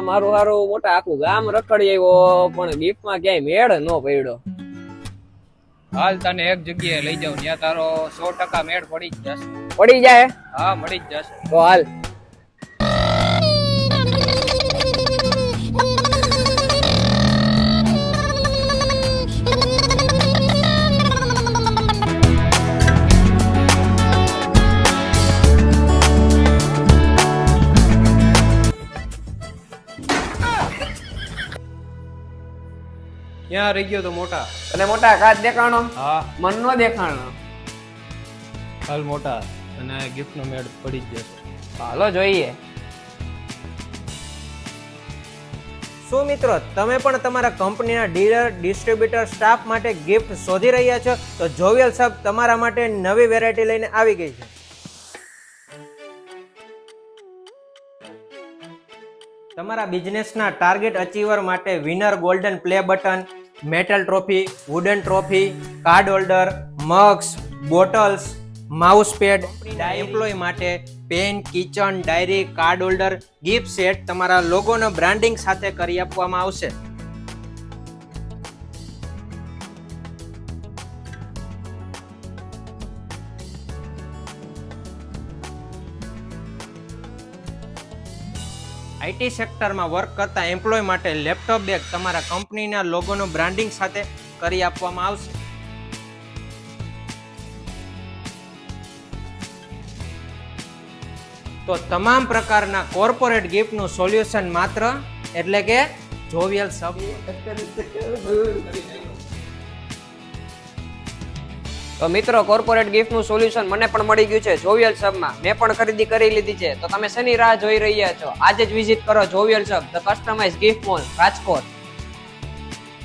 મારું હારું મોટા આખું ગામ રખડી આવ્યો પણ ગિફ્ટમાં ક્યાંય મેળ ન પડ્યો. હાલ તને એક જગ્યાએ લઈ જાઉં ત્યાં તારો 100% મેળ પડી જ જશે. પડી જાય હા મળી જ જશે. તો હાલ. ક્યાં રહી ગયો તો મોટા? અને મોટા કાચ દેખાણો હા મન નો દેખાણો. હાલ મોટા અને ગિફ્ટ નો મેળ પડી જ જશે. હાલો જોઈએ. શું મિત્રો તમે પણ તમારા કંપનીના ડીલર ડિસ્ટ્રીબ્યુટર સ્ટાફ માટે ગિફ્ટ શોધી રહ્યા છો તો જોવિયલ સબ તમારા માટે નવી વેરાયટી લઈને આવી ગઈ છે. તમારા બિઝનેસના ટાર્ગેટ અચીવર માટે winner golden play button, metal trophy, wooden trophy, card holder, mugs, bottles, mouse pad, employ માટે pen, kitchen, diary, card holder, gift set તમારા લોગોનો બ્રાન્ડિંગ સાથે કરી આપવામાં આવશે. આઈટી સેક્ટરમાં વર્ક કરતા એમ્પ્લોય માટે લેપટોપ બેગ તમારા કંપનીના લોગોનો બ્રાન્ડિંગ સાથે કરી આપવામાં આવશે. તો તમામ પ્રકારના કોર્પોરેટ ગિફ્ટનું સોલ્યુશન માત્ર એટલે કે જોવિયલ સબ. તો મિત્રો કોર્પોરેટ ગિફ્ટનું સોલ્યુશન મને પણ મળી ગયું છે જોવિયલ સબમાં. મેં પણ ખરીદી કરી લીધી છે. તો તમે શેની રાહ જોઈ રહ્યા છો? આજે જ વિઝિટ કરો જોવિયલ સબ the customize gift mall Rajkot.